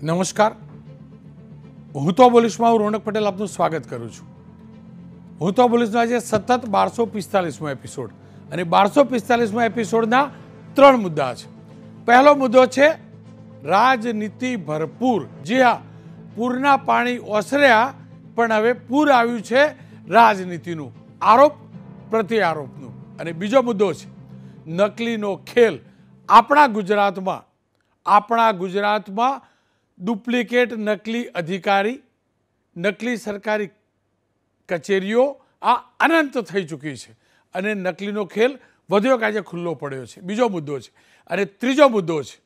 નમસ્કાર, હું તો બોલીશમાં હું રોનક પટેલ આપનું સ્વાગત કરું છું. હું તો બોલીશનો આજે સતત 1245મો એપિસોડ અને 1245મા એપિસોડના 3 મુદ્દા છે. પહેલો મુદ્દો છે રાજનીતિ ભરપૂર. જી હા, પૂરના પાણી ઓસર્યા પણ હવે પૂર આવ્યું છે રાજનીતિનું, આરોપ પ્રતિ આરોપનું. અને બીજો મુદ્દો છે નકલીનો ખેલ. આપણા ગુજરાતમાં ડુપ્લિકેટ નકલી અધિકારી, નકલી સરકારી કચેરીઓ આ અનંત થઈ ચૂકી છે અને નકલીનો ખેલ વધુ એક આજે ખુલ્લો પડ્યો છે. બીજો મુદ્દો છે. અને ત્રીજો મુદ્દો છે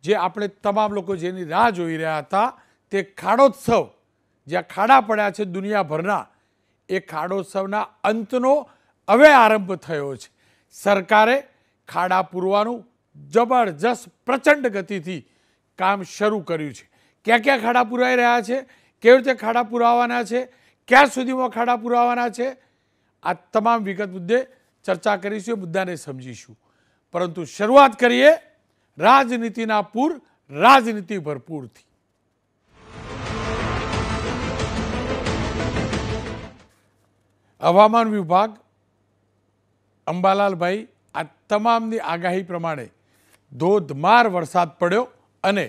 જે આપણે તમામ લોકો જેની રાહ જોઈ રહ્યા હતા, તે ખાડોત્સવ. જ્યાં ખાડા પડ્યા છે દુનિયાભરના, એ ખાડોત્સવના અંતનો હવે આરંભ થયો છે. સરકારે ખાડા પૂરવાનું જબરજસ્ત પ્રચંડ ગતિથી કામ શરૂ કર્યું છે. ક્યાં ક્યાં ખાડા પુરાઈ રહ્યા છે, કેવી રીતે ખાડા પુરાવાના છે, ક્યાં સુધીમાં ખાડા પુરાવાના છે, આ તમામ વિગત મુદ્દે ચર્ચા કરીશું, મુદ્દાને સમજીશું. પરંતુ શરૂઆત કરીએ રાજનીતિના પૂર, રાજનીતિ ભરપૂરથી. હવામાન વિભાગ, અંબાલાલભાઈ, આ તમામની આગાહી પ્રમાણે ધોધમાર વરસાદ પડ્યો અને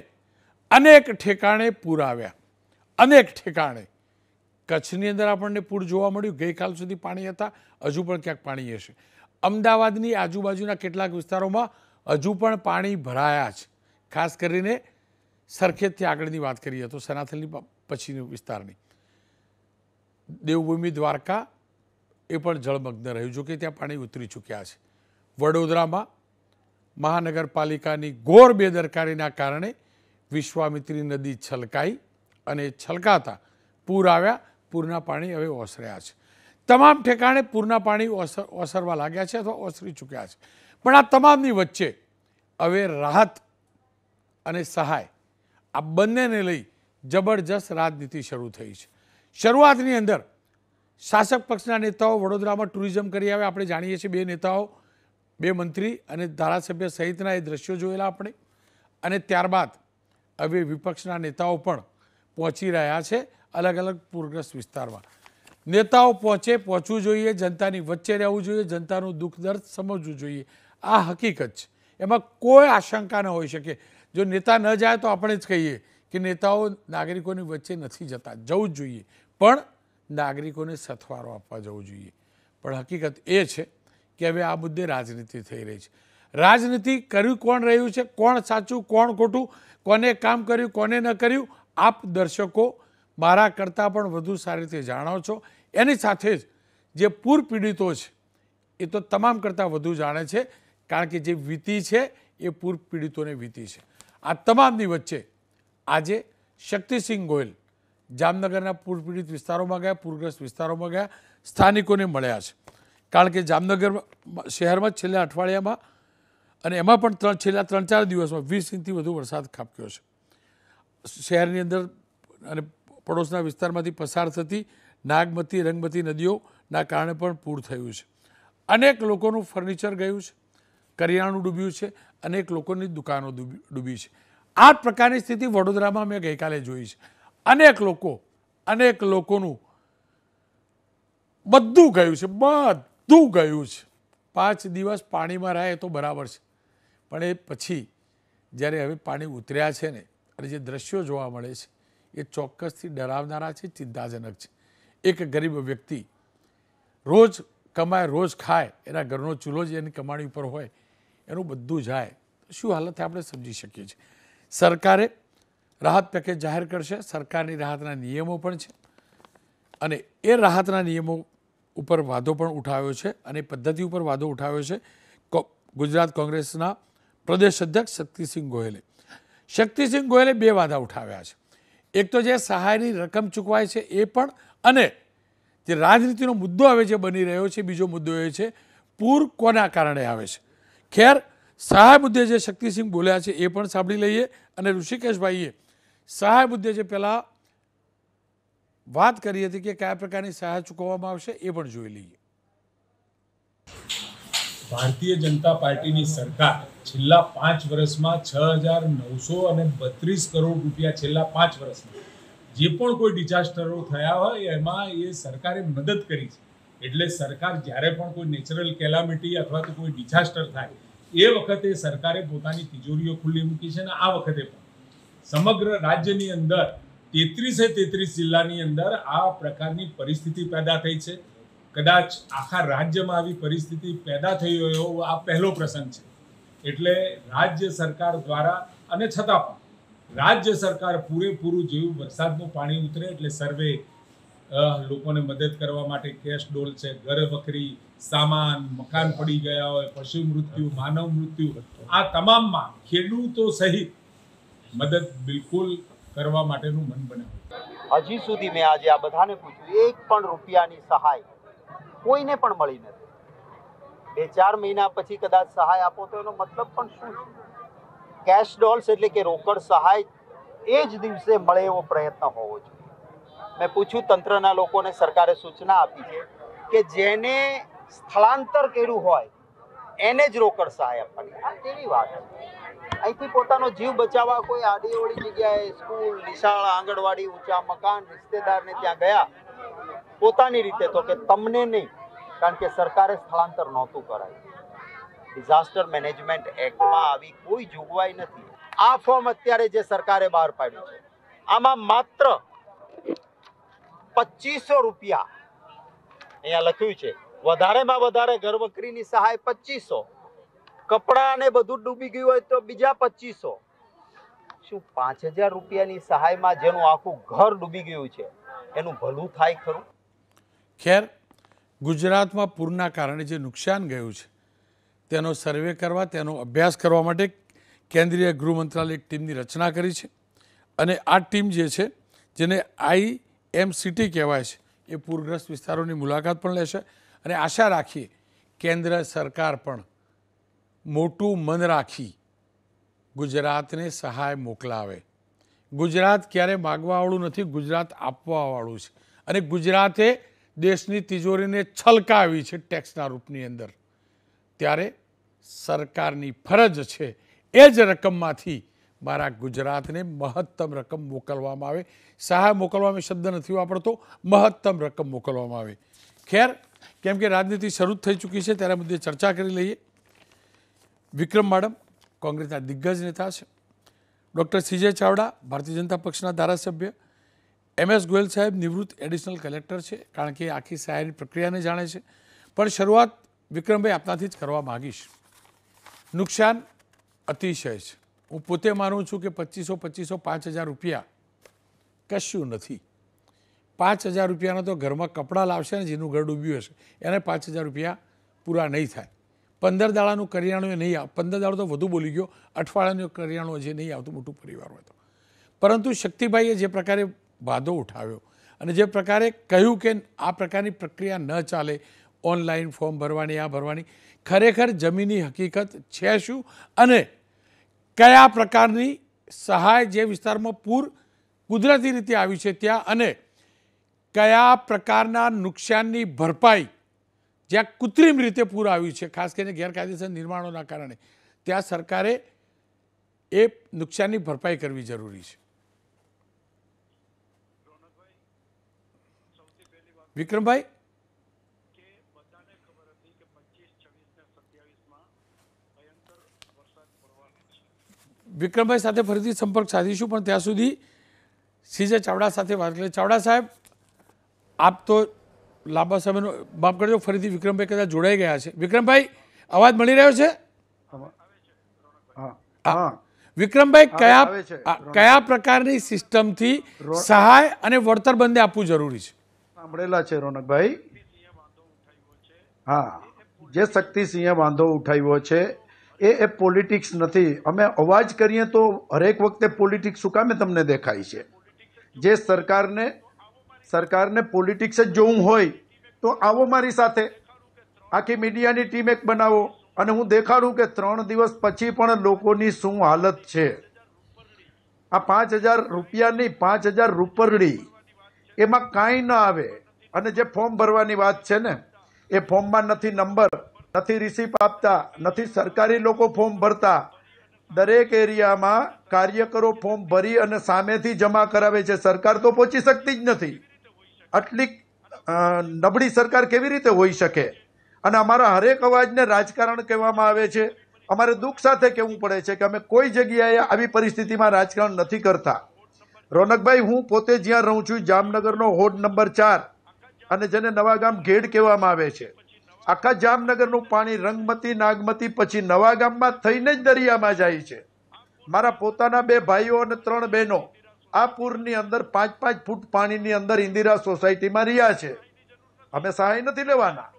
અનેક ઠેકાણે પૂર આવ્યા. અનેક ઠેકાણે કચ્છની અંદર આપણને પૂર જોવા મળ્યું. ગઈકાલ સુધી પાણી હતા, હજુ પણ ક્યાંક પાણી હશે. અમદાવાદની આજુબાજુના કેટલાક વિસ્તારોમાં હજુ પણ પાણી ભરાયા છે. ખાસ કરીને સરખેજથી આગળની વાત કરીએ તો સનાથલની પછીની વિસ્તારની દેવભૂમિ દ્વારકા એ પણ જળમગ્ન રહ્યું, જો કે ત્યાં પાણી ઉતરી ચૂક્યા છે. વડોદરામાં મહાનગરપાલિકાની ઘોર બેદરકારીના કારણે વિશ્વામિત્રી નદી છલકાઈ અને છલકાતા પૂર આવ્યા. પૂરના પાણી હવે ઓસર્યા છે. તમામ ઠેકાણે પૂરના પાણી ઓસરવા લાગ્યા છે અથવા ઓસરી ચૂક્યા છે. પણ આ તમામની વચ્ચે હવે રાહત અને સહાય, આ બંનેને લઈ જબરજસ્ત રાજનીતિ શરૂ થઈ છે. શરૂઆતની અંદર શાસક પક્ષના નેતાઓ વડોદરામાં ટુરિઝમ કરી આવ્યા. આપણે જાણીએ છીએ, 2 નેતાઓ, 2 મંત્રી અને ધારાસભ્ય સહિતના એ દ્રશ્યો જોયેલા આપણે. અને ત્યારબાદ હવે વિપક્ષના નેતાઓ પણ પહોંચી રહ્યા છે અલગ અલગ પૂરગ્રસ્ત વિસ્તારમાં. નેતાઓ પહોંચવું જોઈએ, જનતાની વચ્ચે રહેવું જોઈએ, જનતાનું દુઃખ દર્દ સમજવું જોઈએ. આ હકીકત છે, એમાં કોઈ આશંકા ન હોઈ શકે. જો નેતા ન જાય તો આપણે જ કહીએ કે નેતાઓ નાગરિકોની વચ્ચે નથી જતા, જવું જ જોઈએ, પણ નાગરિકોને સથવારો આપવા જવું જોઈએ. પણ હકીકત એ છે કે હવે આ મુદ્દે રાજનીતિ થઈ રહી છે. રાજનીતિ કર્યું કોણ રહ્યું છે, કોણ સાચું કોણ ખોટું, કોને કામ કર્યું કોને ન કર્યું, આપ દર્શકો મારા કરતાં પણ વધુ સારી રીતે જાણો છો. એની સાથે જ જે પૂર પીડિતો છે એ તો તમામ કરતાં વધુ જાણે છે, કારણ કે જે વીતી છે એ પૂર પીડિતોને વીતી છે. આ તમામની વચ્ચે આજે શક્તિસિંહ ગોહિલ જામનગરના પૂર પીડિત વિસ્તારોમાં ગયા, પૂરગ્રસ્ત વિસ્તારોમાં ગયા, સ્થાનિકોને મળ્યા છે. કારણ કે જામનગર શહેરમાં છેલ્લા અઠવાડિયામાં અને એમાં પણ છેલ્લા 3-4 દિવસમાં 20 ઇંચથી વધુ વરસાદ ખાબક્યો છે. શહેરની અંદર અને પડોશના વિસ્તારમાંથી પસાર થતી નાગમતી, રંગમતી નદીઓના કારણે પણ પૂર થયું છે. અનેક લોકોનું ફર્નિચર ગયું છે, કરિયાણું ડૂબ્યું છે, અનેક લોકોની દુકાનો ડૂબી છે. આ પ્રકારની સ્થિતિ વડોદરામાં મેં ગઈકાલે જોઈ છે. અનેક લોકોનું બધું ગયું છે, બધું ગયું છે. 5 દિવસ પાણીમાં રહે તો બરાબર છે, પણ એ પછી જ્યારે હવે પાણી ઉતર્યા છે ને, અને જે દ્રશ્યો જોવા મળે છે એ ચોક્કસથી ડરાવનારા છે, ચિંતાજનક છે. એક ગરીબ વ્યક્તિ રોજ કમાય રોજ ખાય, એના ઘરનો ચૂલો જ એની કમાણી ઉપર હોય, એનું બધું જાય, શું હાલત આપણે સમજી શકીએ છીએ. સરકારે રાહત પેકેજ જાહેર કરશે. સરકારની રાહતના નિયમો પણ છે અને એ રાહતના નિયમો ઉપર વાદો પણ ઉઠાવ્યો છે અને પદ્ધતિ ઉપર વાદો ઉઠાવ્યો છે ગુજરાત કોંગ્રેસના પ્રદેશ અધ્યક્ષ શક્તિસિંહ ગોહિલે. શક્તિસિંહ ગોહિલે 2 વાદા ઉઠાવ્યા છે. એક તો જે સહાયની રકમ ચૂકવાય છે એ પણ, અને જે રાજનીતિનો મુદ્દો હવે જે બની રહ્યો છે, બીજો મુદ્દો એ છે પૂર કોના કારણે આવે છે. ખેર, સહાય મુદ્દે જે શક્તિસિંહ બોલ્યા છે એ પણ સાંભળી લઈએ, અને ઋષિકેશભાઈએ સહાય મુદ્દે જે પહેલાં વાત કરી હતી કે કયા પ્રકારની સહાય ચૂકવવામાં આવશે એ પણ જોઈ લઈએ. ભારતીય જનતા પાર્ટીની સરકાર છેલ્લા 5 વર્ષમાં 6,932 કરોડ રૂપિયા છેલ્લા 5 વર્ષમાં જે પણ કોઈ ડિઝાસ્ટરો થયા હોય એમાં એ સરકારે મદદ કરી છે. એટલે સરકાર જ્યારે પણ કોઈ નેચરલ કેલામિટી અથવા તો કોઈ ડિઝાસ્ટર થાય એ વખતે સરકારે પોતાની તિજોરીઓ ખુલ્લી મૂકી છે. અને આ વખતે પણ સમગ્ર રાજ્યની અંદર 33 જિલ્લાની અંદર આ પ્રકારની પરિસ્થિતિ પેદા થઈ છે. કદાચ આખા રાજ્યમાં આવી પરિસ્થિતિ પેદા થઈ હોય એવો આ પહેલો પ્રસંગ છે. એટલે રાજ્ય સરકાર દ્વારા અને છતાં પણ રાજ્ય સરકાર પૂરેપૂરું જેવું વરસાદનું પાણી ઉતરે એટલે સર્વે લોકોને મદદ કરવા માટે કેશ ડોલ છે, ઘર વખરી સામાન, મકાન પડી ગયા હોય, પશુ મૃત્યુ, માનવ મૃત્યુ, આ તમામમાં ખેડૂતો સહિત મદદ બિલકુલ કરવા માટેનું મન બનાવ્યું. હજી સુધી મેં આજે આ બધાને પૂછ્યું, 1 પણ રૂપિયાની સહાય કોઈને પણ મળી નથી. 2-4 મહિના પછી કદાચ સહાય આપો તો એનો મતલબ પણ શું છે? કેશ ડોલ્સ એટલે કે રોકડ સહાય એ જ દિવસે મળે એવો પ્રયત્ન હોવો જોઈએ. મેં પૂછ્યું તંત્રના લોકોને, સરકારે સૂચના આપી છે કે જેને સ્થળાંતર કર્યું હોય એને જ રોકડ સહાય આપવાની. આ કેવી વાત છે? અહીંથી પોતાનો જીવ બચાવવા કોઈ આડીઅવળી જગ્યાએ સ્કૂલ, નિશાળા, આંગણવાડી, ઊંચા મકાન, રિશ્તેદારને ત્યાં ગયા પોતાની રીતે, તો કે તમને નહીં, કારણ કે સરકારે સ્થળાંતર નહોતું કરાયું. ડિઝાસ્ટર મેનેજમેન્ટ એક્ટમાં આવી કોઈ જોગવાઈ નથી. આ ફોર્મ અત્યારે જે સરકારે બહાર પાડ્યું છે આમાં માત્ર 2500 રૂપિયા અહીંયા લખ્યું છે. વધારેમાં વધારે ઘરવકરીની સહાય 2500, કપડાં ને બધું ડૂબી ગયું હોય તો બીજા 2500. શું 5000 રૂપિયાની સહાયમાં જેનું આખું ઘર ડૂબી ગયું છે એનું ભલું થાય ખરું? ખેર, ગુજરાતમાં પૂરના કારણે જે નુકસાન ગયું છે તેનો સર્વે કરવા, તેનો અભ્યાસ કરવા માટે કેન્દ્રીય ગૃહ મંત્રાલય એક ટીમની રચના કરી છે. અને આ ટીમ જે છે, જેને IMCT કહેવાય છે, એ પૂરગ્રસ્ત વિસ્તારોની મુલાકાત પણ લેશે. અને આશા રાખીએ કેન્દ્ર સરકાર પણ મોટું મન રાખી ગુજરાતને સહાય મોકલાવે. ગુજરાત ક્યારે માગવાવાળું નથી, ગુજરાત આપવાવાળું છે. અને ગુજરાતે દેશની તિજોરીને છલકાવી છે ટેક્સના રૂપની અંદર. ત્યારે સરકારની ફરજ છે એ જ રકમમાંથી મારા ગુજરાતને મહત્તમ રકમ મોકલવામાં આવે. સહાય મોકલવામાં શબ્દ નથી વાપરતો, મહત્તમ રકમ મોકલવામાં આવે. ખેર, કેમ કે રાજનીતિ શરૂ થઈ ચૂકી છે ત્યારે મુદ્દે ચર્ચા કરી લઈએ. વિક્રમ માડમ કોંગ્રેસના દિગ્ગજ નેતા છે. ડૉક્ટર CJ ચાવડા ભારતીય જનતા પક્ષના ધારાસભ્ય. MS ગોયલ સાહેબ નિવૃત્ત એડિશનલ કલેક્ટર છે, કારણ કે આખી સહાયની પ્રક્રિયાને જાણે છે. પણ શરૂઆત વિક્રમભાઈ આપનાથી જ કરવા માગીશ. નુકસાન અતિશય છે. હું પોતે માનું છું કે 2500 5000 રૂપિયા કશું નથી. 5000 રૂપિયાના તો ઘરમાં કપડાં લાવશે ને જેનું ઘર ડૂબ્યું હશે એને 5000 રૂપિયા પૂરા નહીં થાય. 15 દાડાનું કરિયાણું એ નહીં આવે. 15 દાડો તો વધુ બોલી ગયો, અઠવાડિયાનું કરિયાણું જે નહીં આવતું મોટું પરિવાર હોય તો. પરંતુ શક્તિભાઈએ જે પ્રકારે વાદો ઉઠાવ્યો અને જે પ્રકારે કહ્યું કે આ પ્રકારની પ્રક્રિયા ન ચાલે, ઓનલાઈન ફોર્મ ભરવાની, આ ભરવાની, ખરેખર જમીની હકીકત છે શું અને કયા પ્રકારની સહાય જે વિસ્તારમાં પૂર કુદરતી રીતે આવી છે ત્યાં, અને કયા પ્રકારના નુકસાનની ભરપાઈ જ્યાં કૃત્રિમ રીતે પૂર આવ્યું છે, ખાસ કરીને ગેરકાયદેસર નિર્માણોના કારણે, ત્યાં સરકારે એ નુકસાનની ભરપાઈ કરવી જરૂરી છે. વિક્રમભાઈ, વિક્રમભાઈ સાથે ફરીથી સંપર્ક સાધીશું, પણ ત્યાં સુધી CJ ચાવડા સાથે વાત કરીએ. ચાવડા સાહેબ, આપ તો લાંબા સમયનો, માફ કરજો, ફરીથી વિક્રમભાઈ કદાચ જોડાઈ ગયા છે. વિક્રમભાઈ, અવાજ મળી રહ્યો છે? વિક્રમભાઈ, કયા પ્રકારની સિસ્ટમથી સહાય અને વળતર બંને આપવું જરૂરી છે? સાંભળેલા છે રોનકભાઈ. હા, જે શક્તિસિંહે વાંધો ઉઠાવ્યો છે એ પોલિટિક્સ નથી. અમે અવાજ કરીએ તો હરેક વખતે પોલિટિક્સ શું કામે તમને દેખાય છે? જે સરકારને પોલિટિક્સ જ જોવું હોય તો આવો મારી સાથે, આખી મીડિયાની ટીમ એક બનાવો અને હું દેખાડું કે 3 દિવસ પછી પણ લોકોની શું હાલત છે. આ 5000 રૂપિયા નહીં, 5000 રૂપરડી, એમાં કાંઈ ન આવે. અને જે ફોર્મ ભરવાની વાત છે ને, એ ફોર્મમાં નથી નંબર, નથી રિસીપ આપતા, નથી સરકારી લોકો ફોર્મ ભરતા. દરેક એરિયામાં કાર્યકરો ફોર્મ ભરી અને સામેથી જમા કરાવે છે. સરકાર તો પહોંચી શકતી જ નથી. આટલી નબળી સરકાર કેવી રીતે હોઈ શકે? અને અમારા હરેક અવાજને રાજકારણ કહેવામાં આવે છે. અમારે દુઃખ સાથે કહેવું પડે છે કે અમે કોઈ જગ્યાએ આવી પરિસ્થિતિમાં રાજકારણ નથી કરતા. રોનકભાઈ, હું પોતે જ્યાં રહું છું, જામનગરનો વોર્ડ નંબર 4 અને જેને નવાગામ ઘેડ કહેવામાં આવે છે, આખા જામનગરનું પાણી રંગમતી, નાગમતી પછી નવાગામમાં થઈને જ દરિયામાં જાય છે. મારા પોતાના 2 ભાઈઓ અને 3 બહેનો આ પૂરની અંદર 5-5 ફૂટ પાણીની અંદર ઇન્દિરા સોસાયટીમાં રહ્યા છે. અમે સહાય નથી લેવાના,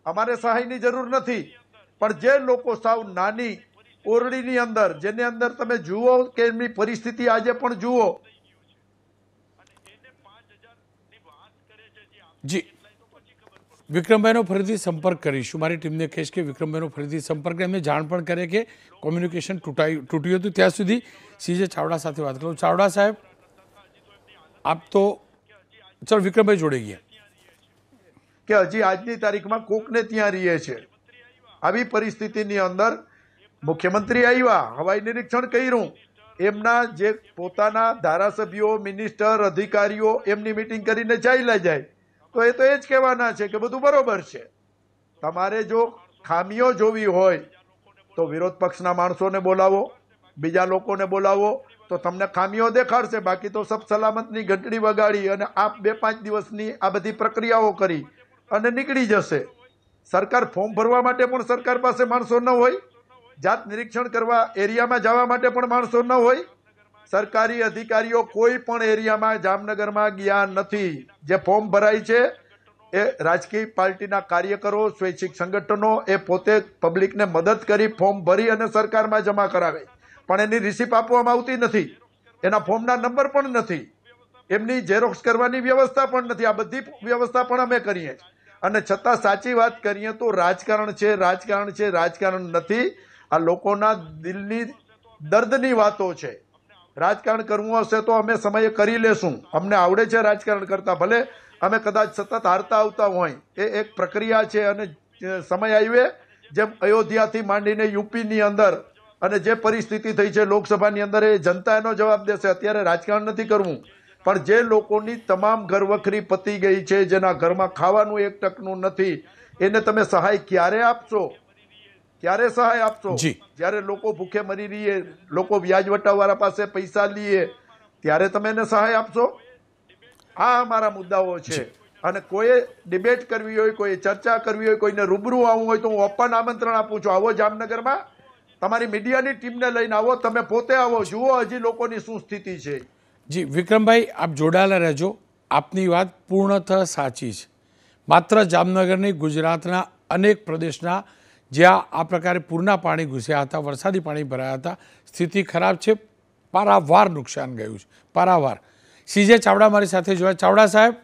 અમારે સહાયની જરૂર નથી, પણ જે લોકો સાવ નાની ઓરડીની અંદર, જેની અંદર તમે જુઓ કે એમની પરિસ્થિતિ આજે પણ જુઓ. જી, વિક્રમભાઈનો ફરીથી સંપર્ક કરીશું. મારી ટીમને કહીશ કે વિક્રમભાઈનો ફરીથી સંપર્ક એમને જાણ પણ કરે કે કોમ્યુનિકેશન તૂટ્યું હતું. ત્યાં સુધી સીજે ચાવડા સાથે વાત કરું. ચાવડા સાહેબ, આપ તો ચલો વિક્રમભાઈ જોડે ગયા કે હજી આજની તારીખમાં કોકને ત્યાં રહીએ છે. આવી પરિસ્થિતિની અંદર મુખ્યમંત્રી આવ્યા, હવાઈ નિરીક્ષણ કર્યું, એમના જે પોતાના ધારાસભ્યો, મિનિસ્ટર, અધિકારીઓ એમની મિટિંગ કરીને ચાલ્યા જાય તો એ જ કહેવાના છે કે બધું બરોબર છે. તમારે જો ખામીઓ જોવી હોય તો વિરોધ પક્ષના માણસોને બોલાવો, બીજા લોકોને બોલાવો તો તમને ખામીઓ દેખાડશે. બાકી તો સબ સલામતની ઘંટડી વગાડી અને આપ 2-5 દિવસની આ બધી પ્રક્રિયાઓ કરી અને નીકળી જશે. સરકાર ફોર્મ ભરવા માટે પણ સરકાર પાસે માણસો ન હોય, જાત નિરીક્ષણ કરવા એરિયામાં જવા માટે પણ માણસો ન હોય. સરકારી અધિકારીઓ કોઈ પણ એરિયામાં જામનગરમાં ગયા નથી. જે ફોર્મ ભરાય છે એ રાજકીય પાર્ટીના કાર્યકરો, સ્વૈચ્છિક સંગઠનો એ પોતે પબ્લિકને મદદ કરી ફોર્મ ભરી અને સરકારમાં જમા કરાવે, પણ એની રિસીપ આપવામાં આવતી નથી, એના ફોર્મના નંબર પણ નથી, એમની ઝેરોક્સ કરવાની વ્યવસ્થા પણ નથી. આ બધી વ્યવસ્થા પણ અમે કરીએ છીએ અને છતાં સાચી વાત કરીએ તો રાજકારણ છે, રાજકારણ છે, રાજકારણ નથી. આ લોકોના દિલની દર્દની વાતો છે. રાજકારણ કરવું હશે તો અમે સમયે કરી લેશું. અમને આવડે છે રાજકારણ કરતા, ભલે અમે કદાચ સતત હારતા આવતા હોય. એ એક પ્રક્રિયા છે અને સમય આવ્યે જેમ અયોધ્યાથી માંડીને યુપીની અંદર અને જે પરિસ્થિતિ થઈ છે લોકસભાની અંદર, એ જનતા એનો જવાબ દેશે. અત્યારે રાજકારણ નથી કરવું, પણ જે લોકોની તમામ ઘરવખરી પતી ગઈ છે, જેના ઘરમાં ખાવાનું 1 ટકનું નથી, એને તમે સહાય ક્યારે આપશો? ક્યારે સહાય આપશો? જ્યારે લોકો ભૂખે મરી રહીએ, લોકો વ્યાજ વટાવવાળા પાસે પૈસા લઈએ, ત્યારે તમે એને સહાય આપશો? આ અમારા મુદ્દાઓ છે. અને કોઈએ ડિબેટ કરવી હોય, કોઈએ ચર્ચા કરવી હોય, કોઈને રૂબરૂ આવવું હોય તો હું ઓપન આમંત્રણ આપું છું. આવો જામનગરમાં, તમારી મીડિયાની ટીમને લઈને આવો, તમે પોતે આવો, જુઓ હજી લોકોની શું સ્થિતિ છે. જી વિક્રમભાઈ, આપ જોડાયેલા રહેજો. આપની વાત પૂર્ણતઃ સાચી છે. માત્ર જામનગર નહીં, ગુજરાતના અનેક પ્રદેશના જ્યાં આ પ્રકારે પૂરના પાણી ઘૂસ્યા હતા, વરસાદી પાણી ભરાયા હતા, સ્થિતિ ખરાબ છે. પારાવાર નુકસાન ગયું છે, પારાવાર. સીજે ચાવડા મારી સાથે જોયા. ચાવડા સાહેબ,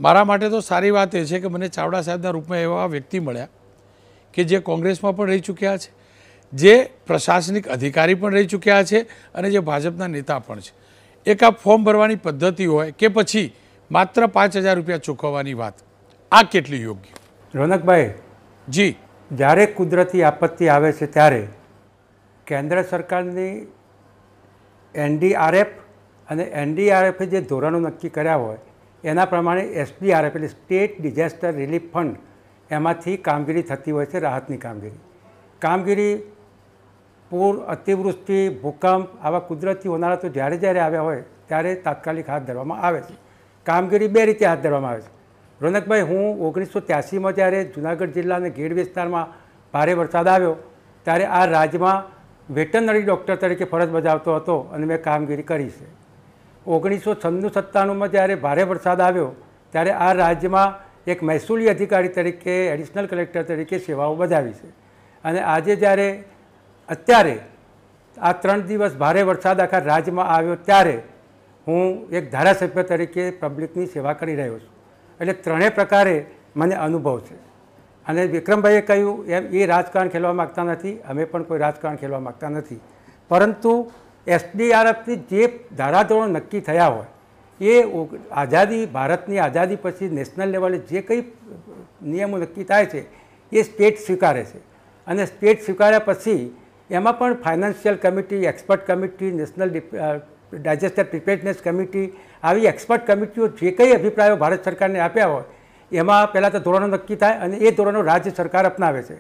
મારા માટે તો સારી વાત એ છે કે મને ચાવડા સાહેબના રૂપમાં એવા વ્યક્તિ મળ્યા કે જે કોંગ્રેસમાં પણ રહી ચૂક્યા છે, જે પ્રશાસનિક અધિકારી પણ રહી ચૂક્યા છે અને જે ભાજપના નેતા પણ છે. એક આ ફોર્મ ભરવાની પદ્ધતિ હોય કે પછી માત્ર 5,000 રૂપિયા ચૂકવવાની વાત, આ કેટલી યોગ્ય? રોનકભાઈ જી, જ્યારે કુદરતી આપત્તિ આવે છે ત્યારે કેન્દ્ર સરકારની NDRF અને NDRFે જે ધોરણો નક્કી કર્યા હોય એના પ્રમાણે SDRF એટલે સ્ટેટ ડિઝાસ્ટર રિલીફ ફંડ, એમાંથી કામગીરી થતી હોય છે, રાહતની કામગીરી. પૂર, અતિવૃષ્ટિ, ભૂકંપ, આવા કુદરતી હોનારતો જ્યારે જ્યારે આવ્યા હોય ત્યારે તાત્કાલિક હાથ ધરવામાં આવે છે. કામગીરી 2 રીતે હાથ ધરવામાં આવે છે. રોનકભાઈ, હું 1983માં જ્યારે જુનાગઢ જિલ્લાના ઘેડ વિસ્તારમાં ભારે વરસાદ આવ્યો ત્યારે આ રાજ્યમાં વેટરનરી ડૉક્ટર તરીકે ફરજ બજાવતો હતો અને મેં કામગીરી કરી છે. 1996-97માં જ્યારે ભારે વરસાદ આવ્યો ત્યારે આ રાજ્યમાં એક મહેસૂલી અધિકારી તરીકે, એડિશનલ કલેક્ટર તરીકે સેવાઓ બજાવી છે. અને આજે જ્યારે અત્યારે આ 3 દિવસ ભારે વરસાદ આખા રાજ્યમાં આવ્યો ત્યારે હું એક ધારાસભ્ય તરીકે પબ્લિકની સેવા કરી રહ્યો છું. એટલે 3 પ્રકારે મને અનુભવ છે. અને વિક્રમભાઈએ કહ્યું એમ, એ રાજકારણ ખેલવા માગતા નથી, અમે પણ કોઈ રાજકારણ ખેલવા માગતા નથી. પરંતુ SDRFથી જે ધારાધોરણો નક્કી થયા હોય એ ભારતની આઝાદી પછી નેશનલ લેવલે જે કંઈ નિયમો નક્કી થાય છે એ સ્ટેટ સ્વીકારે છે અને સ્ટેટ સ્વીકાર્યા પછી એમાં પણ financial committee, expert committee, national disaster preparedness committee, આવી એક્સપર્ટ કમિટીઓ જે કંઈ અભિપ્રાયો ભારત સરકારને આપ્યા હોય એમાં પહેલાં તો ધોરણો નક્કી થાય અને એ ધોરણો રાજ્ય સરકાર અપનાવે છે.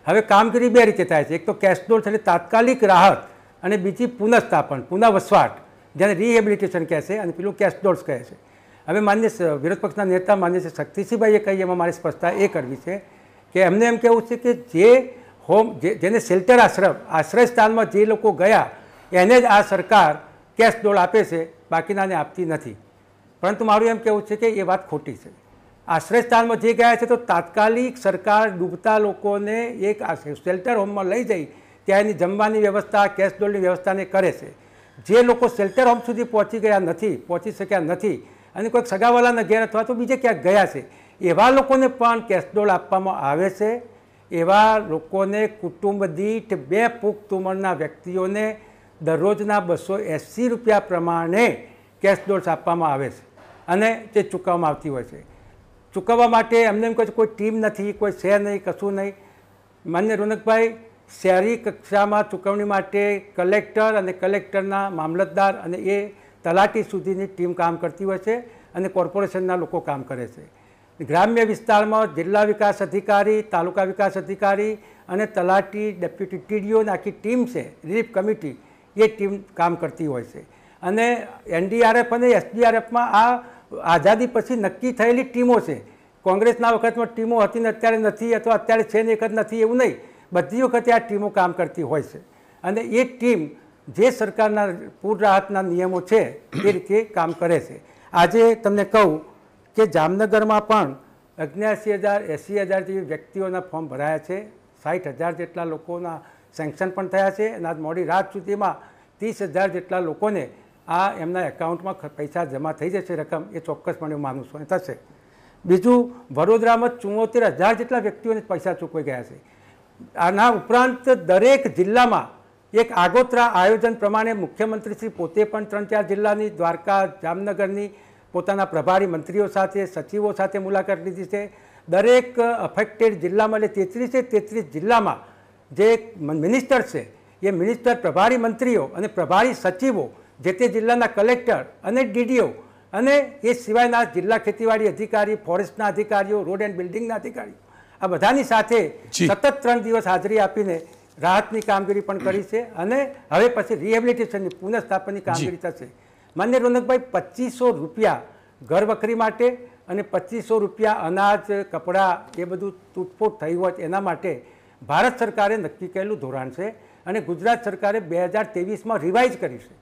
હવે કામગીરી બે રીતે થાય છે. એક તો કેશ ડોલ્સ એટલે તાત્કાલિક રાહત અને બીજી પુનઃસ્થાપન, પુનઃવસવાટ, જેને રિહેબિલિટેશન કહે છે, અને પેલું કેશ ડોલ્સ કહે છે. હવે માન્ય વિરોધ પક્ષના નેતા માન્ય છે શક્તિસિંહભાઈએ કહી એમાં મારી સ્પષ્ટતા એ કરવી છે કે એમને એમ કહેવું છે કે જેને શેલ્ટર આશ્રય સ્થાનમાં જે લોકો ગયા એને જ આ સરકાર કેશ ડોલ આપે છે, બાકીનાને આપતી નથી. પરંતુ મારું એમ કહેવું છે કે એ વાત ખોટી છે. આશ્રય સ્થાનમાં જે ગયા છે તો તાત્કાલિક સરકાર ડૂબતા લોકોને એક શેલ્ટર હોમમાં લઈ જઈ ત્યાં એની જમવાની વ્યવસ્થા, કેશ ડોલની વ્યવસ્થાને કરે છે. જે લોકો શેલ્ટર હોમ સુધી પહોંચી શક્યા નથી અને કોઈક સગાવાલાના ઘેર અથવા તો બીજે ક્યાંક ગયા છે, એવા લોકોને પણ કેશ ડોલ આપવામાં આવે છે. એવા લોકોને કુટુંબ દીઠ 2 પુખ્ત ઉંમરના વ્યક્તિઓને દરરોજના 280 રૂપિયા પ્રમાણે કેશ ડોલ્સ આપવામાં આવે છે અને તે ચૂકવવામાં આવતી હોય છે. ચૂકવવા માટે એમને એમ કહે છે કોઈ ટીમ નથી, કોઈ છે નહીં, કશું નહીં. માન્ય રોનકભાઈ, શહેરી કક્ષામાં ચૂકવણી માટે કલેક્ટર અને કલેક્ટરના મામલતદાર અને એ તલાટી સુધીની ટીમ કામ કરતી હોય છે અને કોર્પોરેશનના લોકો કામ કરે છે. ગ્રામ્ય વિસ્તારમાં જિલ્લા વિકાસ અધિકારી, તાલુકા વિકાસ અધિકારી અને તલાટી, ડેપ્યુટી ટીડીઓની આખી ટીમ છે, રિલીફ કમિટી, એ ટીમ કામ કરતી હોય છે. અને એનડીઆરએફ અને એસડીઆરએફમાં આ આઝાદી પછી નક્કી થયેલી ટીમો છે. કોંગ્રેસના વખતમાં ટીમો હતી ને અત્યારે નથી, અથવા અત્યારે છે ને એક જ નથી, એવું નહીં. બધી વખતે આ ટીમો કામ કરતી હોય છે અને એ ટીમ જે સરકારના પૂર રાહતના નિયમો છે એ રીતે કામ કરે છે. આજે તમને કહું કે જામનગરમાં પણ 79,000, 80,000 જેવી વ્યક્તિઓના ફોર્મ ભરાયા છે. 60,000 જેટલા લોકોના સેન્કશન પણ થયા છે અને આજ મોડી રાત સુધીમાં 30,000 જેટલા લોકોને આ એમના એકાઉન્ટમાં પૈસા જમા થઈ જશે. રકમ એ ચોક્કસપણે હું માનું છું અને થશે. બીજું, વડોદરામાં 74,000 જેટલા વ્યક્તિઓને પૈસા ચૂકવાઈ ગયા છે. આના ઉપરાંત દરેક જિલ્લામાં એક આગોતરા આયોજન પ્રમાણે મુખ્યમંત્રીશ્રી પોતે પણ 3-4 જિલ્લાની, દ્વારકા, જામનગરની પોતાના પ્રભારી મંત્રીઓ સાથે, સચિવો સાથે મુલાકાત લીધી છે. દરેક અફેક્ટેડ જિલ્લામાં એટલે 33 જિલ્લામાં જે મિનિસ્ટર છે એ મિનિસ્ટર, પ્રભારી મંત્રીઓ અને પ્રભારી સચિવો, જે તે જિલ્લાના કલેક્ટર અને ડીડીઓ અને એ સિવાયના જિલ્લા ખેતીવાડી અધિકારી, ફોરેસ્ટના અધિકારીઓ, રોડ એન્ડ બિલ્ડિંગના અધિકારીઓ, આ બધાની સાથે સતત 3 દિવસ હાજરી આપીને રાહતની કામગીરી પણ કરી છે અને હવે પછી રિહેબિલિટેશનની, પુનઃસ્થાપનની કામગીરી થશે. માન્ય રોનકભાઈ, 2500 રૂપિયા ઘર વખરી માટે અને 2500 રૂપિયા અનાજ, કપડાં, એ બધું તૂટફૂટ થઈ હોય એના માટે ભારત સરકારે નક્કી કરેલું ધોરણ છે અને ગુજરાત સરકારે 2023માં રિવાઇઝ કર્યું છે.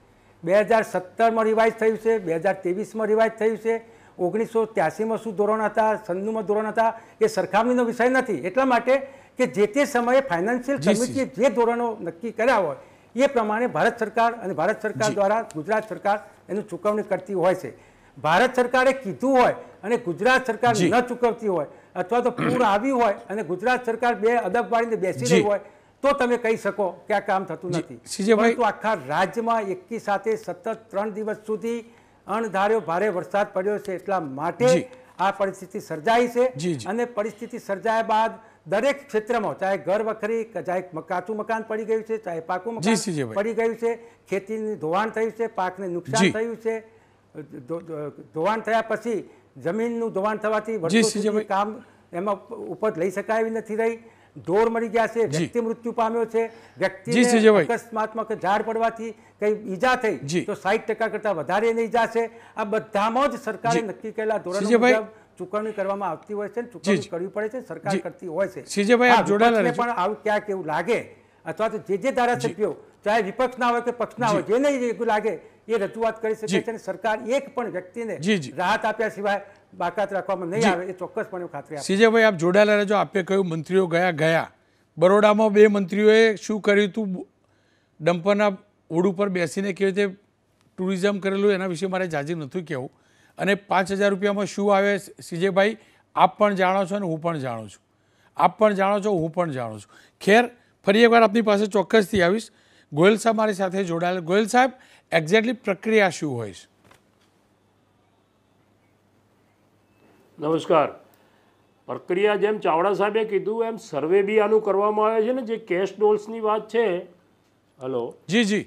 2017માં રિવાઇઝ થયું છે, 2023માં રિવાઇઝ થયું છે. 1983માં શું ધોરણ હતા, 96માં ધોરણ હતા, એ સરખામણીનો વિષય નથી. એટલા માટે કે જે તે સમયે ફાઇનાન્શિયલ કમિટીએ જે ધોરણો નક્કી કર્યા હોય એ પ્રમાણે ભારત સરકાર અને ભારત સરકાર દ્વારા ગુજરાત સરકાર એનું ચૂકવણી કરતી હોય છે. ભારત સરકારે કીધું હોય અને ગુજરાત સરકાર ન ચૂકવતી હોય અથવા તો પૂર આવ્યું હોય અને ગુજરાત સરકાર બે અદબ વાળીને બેસી રહી હોય તો તમે કહી શકો કે આ કામ થતું નથી. પરંતુ આખા રાજ્યમાં એકી સાથે સતત 3 દિવસ સુધી અણધાર્યો ભારે વરસાદ પડ્યો છે, એટલા માટે આ પરિસ્થિતિ સર્જાઈ છે. અને પરિસ્થિતિ સર્જાયા બાદ દરેક ક્ષેત્રમાં, ચાહે ઘર વખરી, ચાહે કાચું મકાન પડી ગયું છે, ચાહે પાકું મકાન પડી ગયું છે, ખેતીનું ધોવાણ થયું છે, પાકને નુકસાન થયું છે, ધોવાણ થયા પછી જમીનનું ધોવાણ થવાથી વર્ષો સુધી કામ એમાં ઉપજ લઈ શકાય એવી નથી રહી. ઢોર મરી ગયા છે, વ્યક્તિ મૃત્યુ પામ્યો છે, વ્યક્તિને અકસ્માતમાં કે ઝાડ પડવાથી કઈ ઈજા થઈ તો 60% કરતા વધારે એની ઈજા છે. આ બધામાં જ સરકારે નક્કી કરેલા ધોરણો મુજબ ચૂકવણી કરવામાં આવતી હોય છે, ચૂકવણી કરવી પડે છે, સરકાર કરતી હોય છે. પણ આવું ક્યાંક એવું લાગે અથવા તો જે ધારાસભ્યો, ચાહે વિપક્ષના હોય કે પક્ષના હોય, જેને એવું લાગે એ રજૂઆત કરી શકે છે અને સરકાર એક પણ વ્યક્તિને રાહત આપ્યા સિવાય બાકાત રાખવામાં નહીં આવે, એ ચોક્કસપણે ખાતરી આપે. સીજેભાઈ, આપ જોડાયેલા રહેજો. આપે કહ્યું મંત્રીઓ ગયા. બરોડામાં 2 મંત્રીઓએ શું કર્યું હતું, ડમ્પરના ઓડ ઉપર બેસીને કેવી રીતે ટુરિઝમ કરેલું, એના વિશે મારે જાજી નથી કહેવું. અને 5,000 રૂપિયામાં શું આવે, સીજેભાઈ આપ પણ જાણો છો અને હું પણ જાણું છું. આપ પણ જાણો છો, હું પણ જાણું છું. ખેર, ફરી એકવાર આપની પાસે ચોક્કસથી આવીશ. ગોયલ સાહેબ મારી સાથે જોડાયેલા. ગોયલ સાહેબ, એક્ઝેક્ટલી પ્રક્રિયા શું હોય છે? નમસ્કાર. પ્રક્રિયા જેમ ચાવડા સાહેબે કીધું એમ સર્વે બી આનું કરવામાં આવે છે ને. જે કેશ ડોલ્સની વાત છે, હલો જી જી,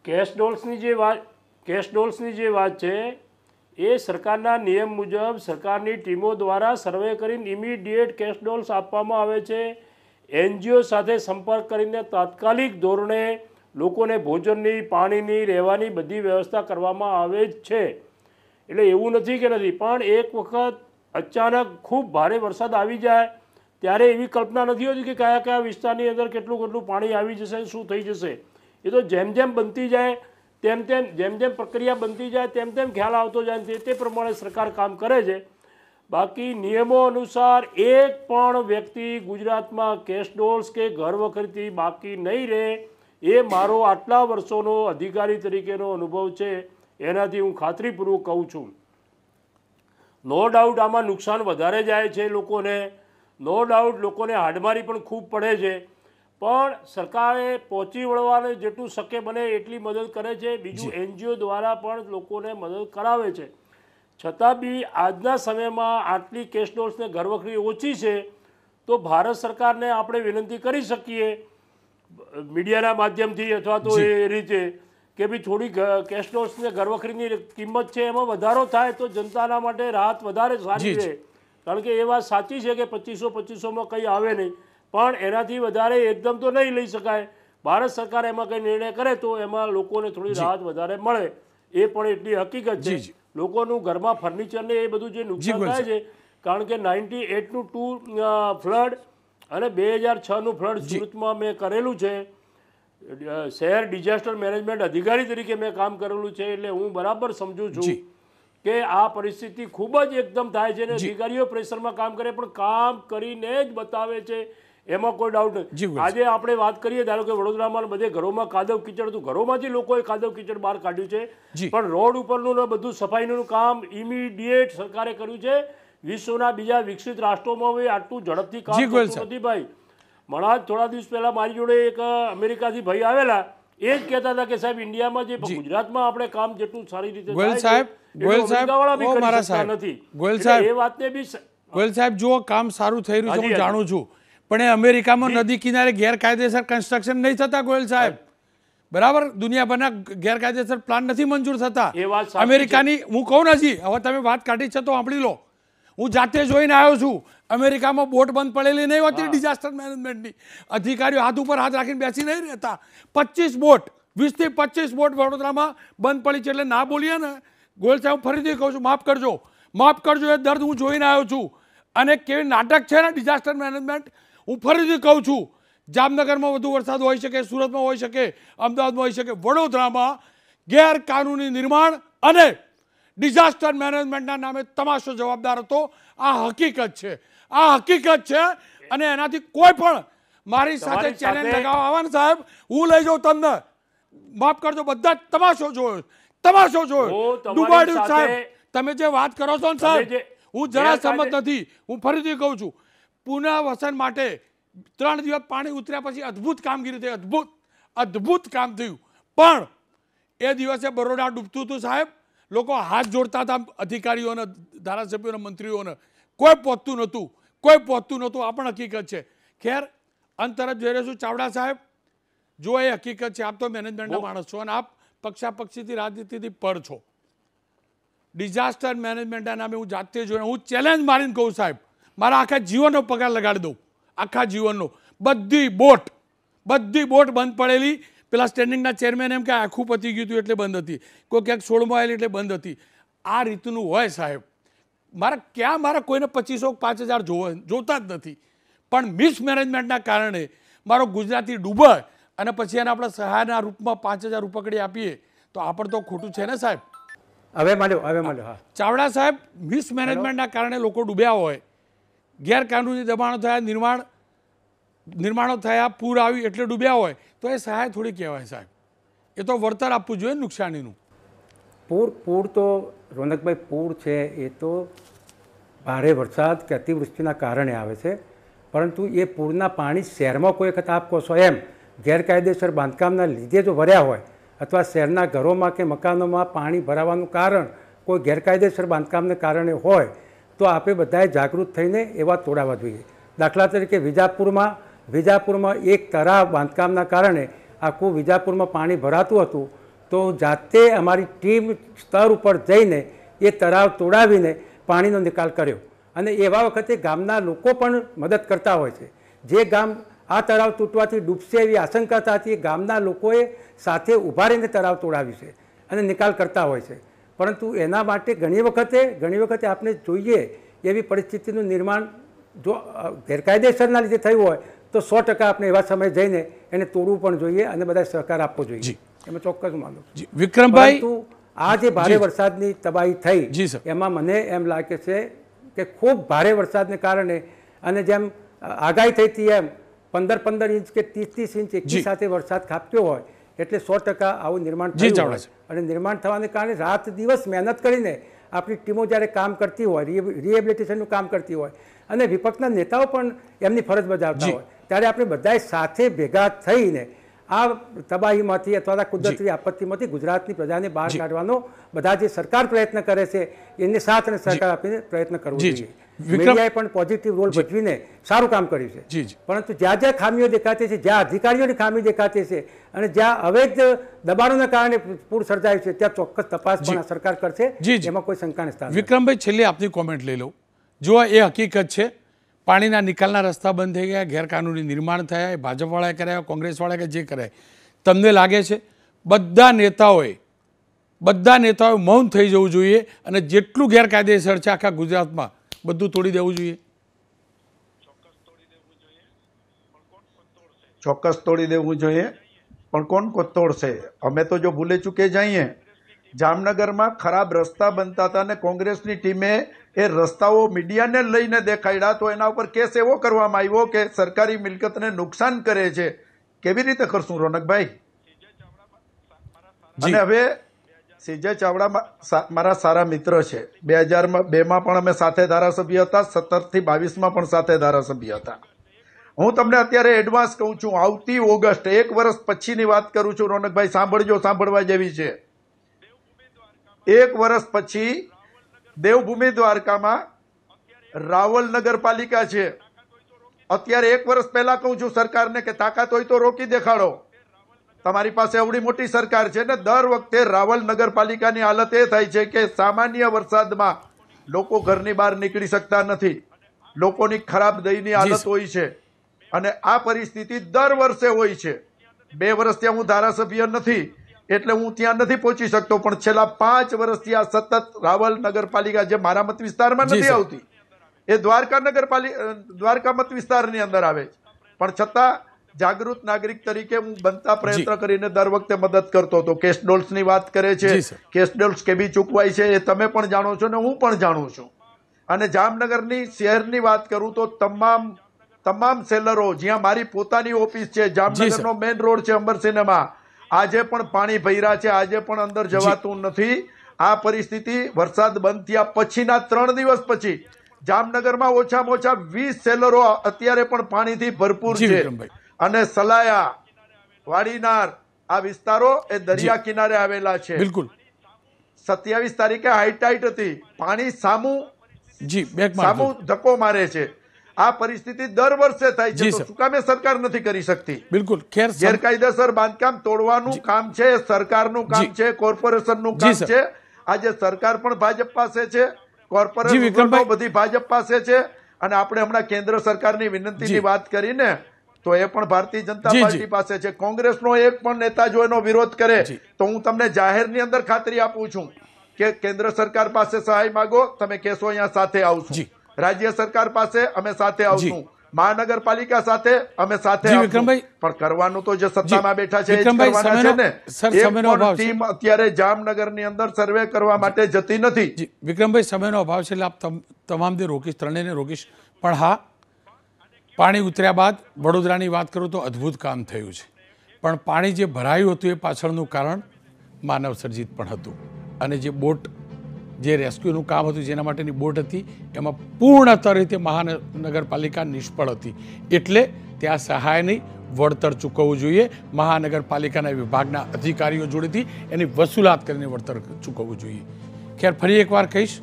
કેશ ડોલ્સની જે વાત છે એ સરકારના નિયમ મુજબ સરકારની ટીમો દ્વારા સર્વે કરીને ઇમિડિયેટ કેશ ડોલ્સ આપવામાં આવે છે. એનજીઓ સાથે સંપર્ક કરીને તાત્કાલિક ધોરણે લોકોને ભોજનની, પાણીની, રહેવાની બધી વ્યવસ્થા કરવામાં આવે જ છે. એટલે એવું નથી કે નથી, પણ એક વખત અચાનક ખૂબ ભારે વરસાદ આવી જાય ત્યારે એવી કલ્પના નથી હોતી કે કયા કયા વિસ્તારની અંદર કેટલું કેટલું પાણી આવી જશે, શું થઈ જશે. એ તો જેમ જેમ બનતી જાય જેમ જેમ પ્રક્રિયા બનતી જાય તેમ ખ્યાલ આવતો જાય, તે પ્રમાણે સરકાર કામ કરે છે. બાકી નિયમો અનુસાર એક પણ વ્યક્તિ ગુજરાતમાં કેશ ડોલ્સ કે ઘર વખરીથી બાકી નહીં રહે, એ મારો આટલા વર્ષોનો અધિકારી તરીકેનો અનુભવ છે, એનાથી હું ખાતરીપૂર્વક કહું છું. નો ડાઉટ આમાં નુકસાન વધારે જાય છે લોકોને, નો ડાઉટ લોકોને હાડમારી પણ ખૂબ પડે છે, પણ સરકારે પહોંચી વળવાને જેટલું શક્ય બને એટલી મદદ કરે છે. બીજું એનજીઓ દ્વારા પણ લોકોને મદદ કરાવે છે. છતાં બી આજના સમયમાં આટલી કેશ ડોલ્સને ઘરવખરી ઓછી છે, તો ભારત સરકારને આપણે વિનંતી કરી શકીએ મીડિયાના માધ્યમથી અથવા તો એ રીતે કે ભાઈ થોડી કેશ ડોલ્સને ઘરવખરીની કિંમત છે એમાં વધારો થાય તો જનતાના માટે રાહત વધારે સારી રહે. કારણ કે એ વાત સાચી છે કે 2500માં કંઈ આવે નહીં, પણ એનાથી વધારે એકદમ તો નહીં લઈ શકાય. ભારત સરકાર એમાં કંઈ નિર્ણય કરે તો એમાં લોકોને થોડી રાહત વધારે મળે, એ પણ એટલી હકીકત છે. લોકોનું ઘરમાં ફર્નિચરને એ બધું જે નુકસાન થાય છે, કારણ કે 98નું ફ્લડ અને 2006નું ફ્લડ સુરતમાં મેં કરેલું છે. શહેર ડિઝાસ્ટર મેનેજમેન્ટ અધિકારી તરીકે મેં કામ કરેલું છે, એટલે હું બરાબર સમજું છું કે આ પરિસ્થિતિ ખૂબ જ એકદમ થાય છે અને અધિકારીઓ પ્રેશરમાં કામ કરે પણ કામ કરીને જ બતાવે છે, એમાં કોઈ ડાઉટ નથી. આજે આપણે વાત કરીએ ધારો કે વડોદરામાં બધે ઘરોમાં કાદવ કીચડ હતું, ઘરોમાંથી લોકોએ કાદવ કીચડ બહાર કાઢ્યું છે, પણ રોડ ઉપરનું ને બધું સફાઈનું કામ ઇમિડિયેટ સરકારે કર્યું છે. વિશ્વના બીજા વિકસિત રાષ્ટ્રોમાં આટલું ઝડપથી કામ થતું નથી ભાઈ. હમણાં જ થોડા દિવસ પહેલા મારી જોડે એક અમેરિકાથી ભાઈ આવેલા, એ જ કહેતા હતા કે સાહેબ ઇન્ડિયામાં જે ગુજરાતમાં આપણે કામ જેટલું સારી રીતે ગોયલ સાહેબ જો કામ સારું થઈ રહ્યું છે હું જાણું છું, પણ એ અમેરિકામાં નદી કિનારે ગેરકાયદેસર કન્સ્ટ્રક્શન નહીં થતા ગોયલ સાહેબ, બરાબર? દુનિયાભરના ગેરકાયદેસર પ્લાન નથી મંજૂર થતા અમેરિકાની. હું કહું નથી, હવે તમે વાત કાઢી છે તો સાંભળી લો. હું જાતે જોઈને આવ્યો છું, અમેરિકામાં બોટ બંધ પડેલી નહીં હોતી ડિઝાસ્ટર મેનેજમેન્ટની. અધિકારીઓ હાથ ઉપર હાથ રાખીને બેસી નહીં રહેતા. 25 બોટ 20 થી 25 બોટ વડોદરામાં બંધ પડી છે. એટલે ના બોલીએ ને ગોયલ સાહેબ, ફરીથી કહું છું, માફ કરજો, એ દર્દ હું જોઈને આવ્યો છું. અને કેવી નાટક છે ને ડિઝાસ્ટર મેનેજમેન્ટ. હું ફરીથી કહું છું, જામનગરમાં વધુ વરસાદ હોઈ શકે, સુરતમાં હોઈ શકે, અમદાવાદમાં હોઈ શકે, વડોદરામાં ગેરકાનૂની નિર્માણ અને ડિઝાસ્ટર મેનેજમેન્ટના નામે તમાશો જવાબદાર હતો. આ હકીકત છે, અને એનાથી કોઈ પણ મારી સાથે ચેલેન્જ લગાવવા આવે ને સાહેબ, હું લઈ જાઉં તમને. માફ કરજો, બધા તમાશો જોયો. ડુબાડ્યું સાહેબ. તમે જે વાત કરો છો ને સાહેબ, હું જરા સહમત નથી. હું ફરીથી કહું છું, પુનઃવસન માટે 3 દિવસ પાણી ઉતર્યા પછી અદ્ભુત કામગીરી થઈ, અદ્ભુત કામ થયું. પણ એ દિવસે બરોડા ડૂબતું હતું સાહેબ, લોકો હાથ જોડતા હતા અધિકારીઓને, ધારાસભ્યોને, મંત્રીઓને. કોઈ પહોંચતું નહોતું. આ પણ હકીકત છે. ખેર, અંત તરફ જઈ રહ્યો છું. ચાવડા સાહેબ, જો એ હકીકત છે, આપ તો મેનેજમેન્ટના માણસ છો અને આપ પક્ષાપક્ષીથી રાજનીતિથી પર છો. ડિઝાસ્ટર મેનેજમેન્ટના નામે હું જાતે જોઈને હું ચેલેન્જ મારીને કહું સાહેબ, મારા આખા જીવનનો પગાર લગાડી દઉં, આખા જીવનનો. બધી બોટ બંધ પડેલી. પેલા સ્ટેન્ડિંગના ચેરમેન એમ કે આખું પતી ગયું હતું એટલે બંધ હતી, કોઈ ક્યાંક 16માં આવેલી એટલે બંધ હતી. આ રીતનું હોય સાહેબ. મારા કોઈને 2500-5000 જોતા જ નથી, પણ મિસમેનેજમેન્ટના કારણે મારો ગુજરાતી ડૂબે અને પછી એને આપણે સહાયના રૂપમાં 5000 પકડી આપીએ તો આ પણ તો ખોટું છે ને સાહેબ. હવે મળ્યો. ચાવડા સાહેબ, મિસમેનેજમેન્ટના કારણે લોકો ડૂબ્યા હોય, ગેરકાનૂની દબાણો થયા, નિર્માણો થયા, પૂર આવ્યું એટલે ડૂબ્યા હોય, તો એ સહાય થોડી કહેવાય સાહેબ. એ તો વળતર આપવું જોઈએ નુકસાનીનું. પૂર તો રોનકભાઈ, પૂર છે એ તો ભારે વરસાદ કે અતિવૃષ્ટિના કારણે આવે છે, પરંતુ એ પૂરના પાણી શહેરમાં કોઈ વખત આપ કહો છો એમ ગેરકાયદેસર બાંધકામના લીધે જો ભર્યા હોય અથવા શહેરના ઘરોમાં કે મકાનોમાં પાણી ભરાવાનું કારણ કોઈ ગેરકાયદેસર બાંધકામને કારણે હોય તો આપણે બધાએ જાગૃત થઈને એવા તોડાવવા જોઈએ. દાખલા તરીકે વિજાપુરમાં એક તળાવ બાંધકામના કારણે આખું વિજાપુરમાં પાણી ભરાતું હતું, તો જાતે અમારી ટીમ સ્તર ઉપર જઈને એ તળાવ તોડાવીને પાણીનો નિકાલ કર્યો. અને એવા વખતે ગામના લોકો પણ મદદ કરતા હોય છે. જે ગામ આ તળાવ તૂટવાથી ડૂબશે એવી આશંકા હતી, ગામના લોકોએ સાથે ઊભા રહીને તળાવ તોડાવ્યું છે અને નિકાલ કરતા હોય છે. પરંતુ એના માટે ઘણી વખતે આપણે જોઈએ એવી પરિસ્થિતિનું નિર્માણ જો ગેરકાયદેસરના લીધે થયું હોય તો 100% આપણે એવા સમયે જઈને એને તોડવું પણ જોઈએ અને બધા સહકાર આપવો જોઈએ. એમાં ચોક્કસ માનું. વિક્રમભાઈ, આ જે ભારે વરસાદની તબાહી થઈ એમાં મને એમ લાગે છે કે ખૂબ ભારે વરસાદને કારણે અને જેમ આગાહી થઈ હતી એમ 15 ઇંચ કે 30 ઇંચ એકી સાથે વરસાદ ખાબક્યો હોય એટલે 100% આવું નિર્માણ થયું હોય. અને નિર્માણ થવાને કારણે રાત દિવસ મહેનત કરીને આપણી ટીમો જ્યારે કામ કરતી હોય, રિહેબિલિટેશનનું કામ કરતી હોય અને વિપક્ષના નેતાઓ પણ એમની ફરજ બજાવતા હોય, ત્યારે આપણે બધાએ સાથે ભેગા થઈને આ તબાહીમાંથી અથવા કુદરતી આપત્તિમાંથી ગુજરાતની પ્રજાને બહાર કાઢવાનો બધા જે સરકાર પ્રયત્ન કરે છે એને સાથ અને સહકાર આપીને પ્રયત્ન કરવો જોઈએ. મીડિયાએ પણ પોઝિટિવ રોલ ભજવીને સારું કામ કર્યું છે. પરંતુ જ્યાં ખામીઓ દેખાતી છે, જ્યાં અધિકારીઓની ખામી દેખાતી છે અને જ્યાં અવૈધ દબાણોના કારણે પૂર સર્જાયું છે ત્યાં ચોક્કસ તપાસ પણ સરકાર કરશે, એમાં કોઈ શંકાને સ્થાન. વિક્રમભાઈ, છેલ્લે આપની કોમેન્ટ લઈ લઉં. જો એ હકીકત છે પાણીના નિકાલના રસ્તા બંધ થઈ ગયા, ગેરકાનૂની નિર્માણ થયા, એ ભાજપવાળાએ કર્યા, કોંગ્રેસવાળાએ કે જે કરે, તમને લાગે છે બધા નેતાઓએ મૌન થઈ જવું જોઈએ અને જેટલું ગેરકાયદેસર છે આખા ગુજરાતમાં બધું તોડી દેવું જોઈએ? ચોક્કસ તોડી દેવું જોઈએ, પણ કોણ તોડશે? અમે તો જો ભૂલે ચૂકે જઈએ. જામનગરમાં ખરાબ રસ્તા બનતા હતા અને કોંગ્રેસની ટીમે એ રસ્તાઓ મીડિયાને લઈને દેખાડ્યા, તો એના ઉપર કેસ એવો કરવામાં આવ્યો કે સરકારી મિલકતને નુકસાન કરે છે. કેવી રીતે કરશું રોનકભાઈ? અને હવે સીજે ચાવડા મારા સારા મિત્ર છે. 2002માં પણ અમે સાથે ધારાસભ્ય હતા, 17 થી 22માં પણ સાથે ધારાસભ્ય હતા. હું તમને અત્યારે એડવાન્સ કહું છું, આવતી ઓગસ્ટ 1 વર્ષ પછીની વાત કરું છું રોનકભાઈ, સાંભળજો, સાંભળવા જેવી છે. 1 વર્ષ પછી દેવભૂમિ દ્વારકામાં રાવલ નગરપાલિકા છે. અત્યારે 1 વર્ષ પહેલા કહું છું સરકારને કે તાકાત હોય તો રોકી દેખાડો. તમારી પાસે એવડી મોટી સરકાર છે ને, દર વખતે રાવલ નગરપાલિકાની હાલત એ થાય છે કે સામાન્ય વરસાદમાં લોકો ઘરની બહાર નીકળી શકતા નથી, લોકોની ખરાબ દયની હાલત હોય છે અને આ પરિસ્થિતિ દર વર્ષે હોય છે. 2 વર્ષ ત્યાં હું ધારાસભ્ય નથી એટલે હું ત્યાં નથી પહોંચી શકતો, પણ છેલ્લા 5 વર્ષથી આ સતત રાવલ નગરપાલિકા જે મારા મત વિસ્તારમાં નથી આવતી, એ દ્વારકા મત વિસ્તારની અંદર આવે છે, પણ છતાં જાગૃત નાગરિક તરીકે હું બનતા પ્રયત્ન કરીને દર વખતે મદદ કરતો હતો. કેશ ડોલ્સની વાત કરે છે, કેશ ડોલ્સ કેવી ચૂકવાય છે એ તમે પણ જાણો છો ને હું પણ જાણું છું. અને જામનગરની શહેરની વાત કરું તો તમામ સેલરો, જ્યાં મારી પોતાની ઓફિસ છે, જામનગરનો મેઇન રોડ છે અંબર સિનેમા, આજે પણ પાણી ભર્યા છે, આજે પણ અંદર જવાતું નથી. આ પરિસ્થિતિ વરસાદ બંધ થયા પછીના 3 દિવસ પછી જામનગરમાં ઓછામાં ઓછા 20 સેલરો અત્યારે પણ પાણીથી ભરપૂર છે. અને સલાયા, વાડીનાર આ વિસ્તારો એ દરિયા કિનારે આવેલા છે. બિલકુલ 27 તારીખે હાઈટાઈટ હતી, પાણી સામું ધક્કો મારે છે. આ પરિસ્થિતિ દર વર્ષે થાય છે, તો શું કામે સરકાર નથી કરી શકતી? બિલકુલ. ગેરકાયદેસર બાંધકામ તોડવાનું કામ છે સરકારનું કામ છે, કોર્પોરેશનનું કામ છે. આજે સરકાર પણ ભાજપ પાસે છે, કોર્પોરેશન બધી ભાજપ પાસે છે, અને આપણે હમણાં કેન્દ્ર સરકારની વિનંતીની વાત કરીને તો એ પણ ભારતીય જનતા પાર્ટી પાસે છે. કોંગ્રેસનો એક પણ નેતા જો એનો વિરોધ કરે તો હું તમને જાહેરની અંદર ખાતરી આપું છું કે કેન્દ્ર સરકાર પાસે સહાય માંગો, તમે કહેશો અહીંયા સાથે આવશું. રાજ્ય સરકાર પાસે અમે સાથે આવશું, મહાનગરપાલિકા સાથે અમે સાથે આવશું, પણ કરવાનું તો જે સત્તામાં બેઠા છે એ જ કરવાના છે ને. એક પણ ટીમ અત્યારે જામનગરની અંદર સર્વે કરવા માટે જતી નથી. વિક્રમભાઈ, સમયનો અભાવ છે એટલે આપ તમામને રોકીશ, ત્રણેયને રોકીશ, પણ હા, પાણી ઉતર્યા બાદ વડોદરાની વાત કરું તો અદ્ભુત કામ થયું છે, પણ પાણી જે ભરાયું હતું એ પાછળનું કારણ માનવ સર્જિત પણ હતું. અને જે બોટ, જે રેસ્ક્યુનું કામ હતું, જેના માટેની બોટ હતી, એમાં પૂર્ણતઃ રીતે મહાનગરપાલિકા નિષ્ફળ હતી. એટલે ત્યાં સહાયની વળતર ચૂકવવું જોઈએ. મહાનગરપાલિકાના વિભાગના અધિકારીઓ જોડેથી એની વસૂલાત કરીને વળતર ચૂકવવું જોઈએ. ખેર, ફરી એકવાર કહીશ,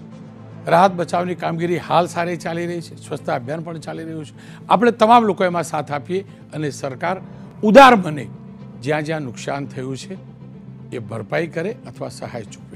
રાહત બચાવની કામગીરી હાલ સારી ચાલી રહી છે, સ્વચ્છતા અભિયાન પણ ચાલી રહ્યું છે. આપણે તમામ લોકો એમાં સાથ આપીએ અને સરકાર ઉદાર બને, જ્યાં જ્યાં નુકસાન થયું છે એ ભરપાઈ કરે અથવા સહાય ચૂકવે.